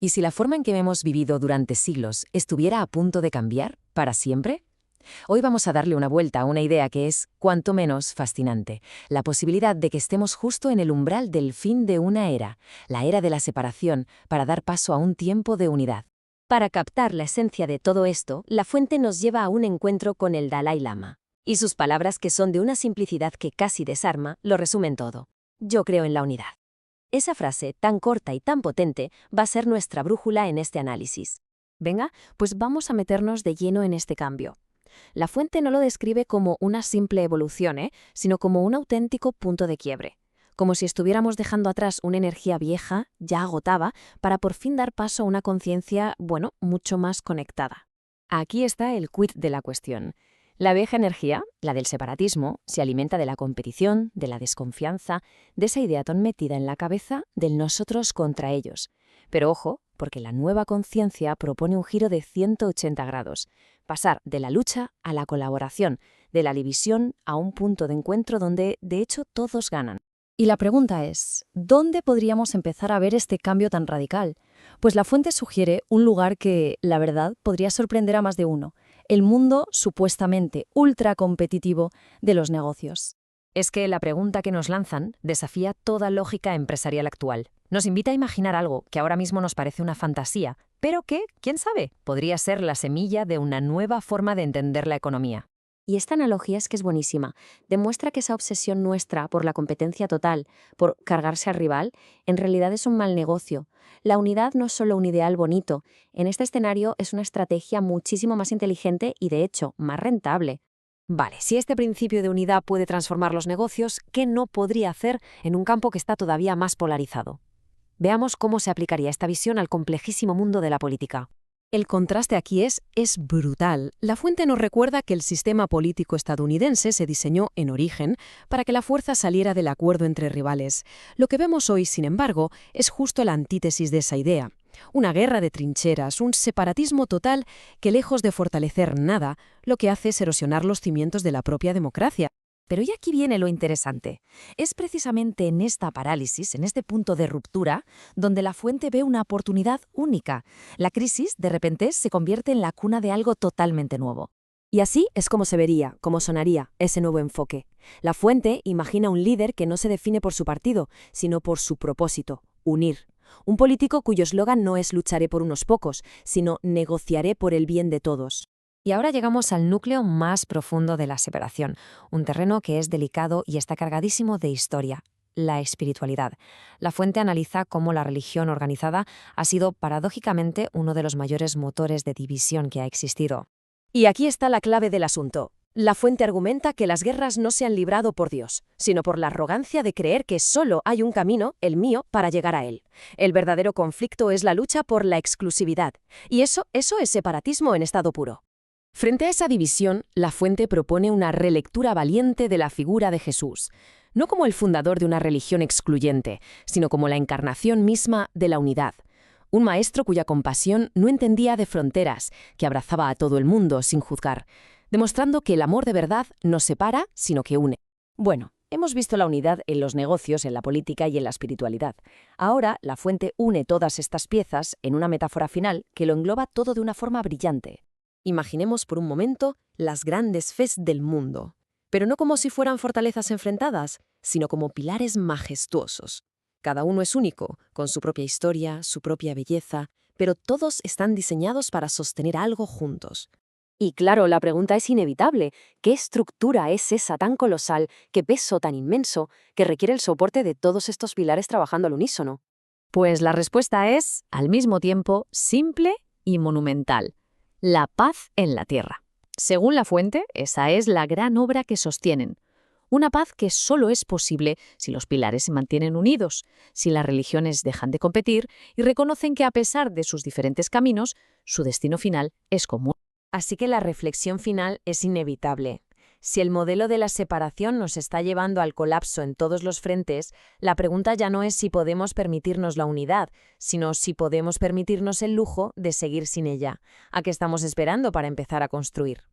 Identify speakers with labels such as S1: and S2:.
S1: ¿Y si la forma en que hemos vivido durante siglos estuviera a punto de cambiar para siempre? Hoy vamos a darle una vuelta a una idea que es, cuanto menos, fascinante: la posibilidad de que estemos justo en el umbral del fin de una era, la era de la separación, para dar paso a un tiempo de unidad.
S2: Para captar la esencia de todo esto, la fuente nos lleva a un encuentro con el Dalai Lama. Y sus palabras, que son de una simplicidad que casi desarma, lo resumen todo. Yo creo en la unidad. Esa frase, tan corta y tan potente, va a ser nuestra brújula en este análisis. Venga, pues vamos a meternos de lleno en este cambio. La fuente no lo describe como una simple evolución, sino como un auténtico punto de quiebre. Como si estuviéramos dejando atrás una energía vieja, ya agotada, para por fin dar paso a una conciencia, mucho más conectada. Aquí está el quid de la cuestión. La vieja energía, la del separatismo, se alimenta de la competición, de la desconfianza, de esa idea tan metida en la cabeza del nosotros contra ellos. Pero ojo, porque la nueva conciencia propone un giro de 180 grados, pasar de la lucha a la colaboración, de la división a un punto de encuentro donde, de hecho, todos ganan.
S3: Y la pregunta es, ¿dónde podríamos empezar a ver este cambio tan radical? Pues la fuente sugiere un lugar que, la verdad, podría sorprender a más de uno: el mundo supuestamente ultracompetitivo de los negocios.
S1: Es que la pregunta que nos lanzan desafía toda lógica empresarial actual. Nos invita a imaginar algo que ahora mismo nos parece una fantasía, pero que, quién sabe, podría ser la semilla de una nueva forma de entender la economía.
S2: Y esta analogía es que es buenísima. Demuestra que esa obsesión nuestra por la competencia total, por cargarse al rival, en realidad es un mal negocio. La unidad no es solo un ideal bonito. En este escenario es una estrategia muchísimo más inteligente y, de hecho, más rentable.
S4: Vale, si este principio de unidad puede transformar los negocios, ¿qué no podría hacer en un campo que está todavía más polarizado? Veamos cómo se aplicaría esta visión al complejísimo mundo de la política.
S5: El contraste aquí es brutal. La fuente nos recuerda que el sistema político estadounidense se diseñó en origen para que la fuerza saliera del acuerdo entre rivales. Lo que vemos hoy, sin embargo, es justo la antítesis de esa idea. Una guerra de trincheras, un separatismo total que, lejos de fortalecer nada, lo que hace es erosionar los cimientos de la propia democracia.
S1: Pero y aquí viene lo interesante. Es precisamente en esta parálisis, en este punto de ruptura, donde la fuente ve una oportunidad única. La crisis, de repente, se convierte en la cuna de algo totalmente nuevo.
S4: Y así es como se vería, como sonaría ese nuevo enfoque. La fuente imagina un líder que no se define por su partido, sino por su propósito: unir. Un político cuyo eslogan no es lucharé por unos pocos, sino negociaré por el bien de todos.
S1: Y ahora llegamos al núcleo más profundo de la separación, un terreno que es delicado y está cargadísimo de historia: la espiritualidad. La fuente analiza cómo la religión organizada ha sido paradójicamente uno de los mayores motores de división que ha existido.
S4: Y aquí está la clave del asunto. La fuente argumenta que las guerras no se han librado por Dios, sino por la arrogancia de creer que solo hay un camino, el mío, para llegar a él. El verdadero conflicto es la lucha por la exclusividad. Y eso es separatismo en estado puro.
S1: Frente a esa división, la fuente propone una relectura valiente de la figura de Jesús, no como el fundador de una religión excluyente, sino como la encarnación misma de la unidad. Un maestro cuya compasión no entendía de fronteras, que abrazaba a todo el mundo sin juzgar, demostrando que el amor de verdad no separa, sino que une. Bueno, hemos visto la unidad en los negocios, en la política y en la espiritualidad. Ahora, la fuente une todas estas piezas en una metáfora final que lo engloba todo de una forma brillante. Imaginemos por un momento las grandes fes del mundo, pero no como si fueran fortalezas enfrentadas, sino como pilares majestuosos. Cada uno es único, con su propia historia, su propia belleza, pero todos están diseñados para sostener algo juntos.
S2: Y claro, la pregunta es inevitable. ¿Qué estructura es esa tan colosal, qué peso tan inmenso, que requiere el soporte de todos estos pilares trabajando al unísono?
S1: Pues la respuesta es, al mismo tiempo, simple y monumental: la paz en la tierra. Según la fuente, esa es la gran obra que sostienen. Una paz que solo es posible si los pilares se mantienen unidos, si las religiones dejan de competir y reconocen que, a pesar de sus diferentes caminos, su destino final es común.
S2: Así que la reflexión final es inevitable. Si el modelo de la separación nos está llevando al colapso en todos los frentes, la pregunta ya no es si podemos permitirnos la unidad, sino si podemos permitirnos el lujo de seguir sin ella. ¿A qué estamos esperando para empezar a construir?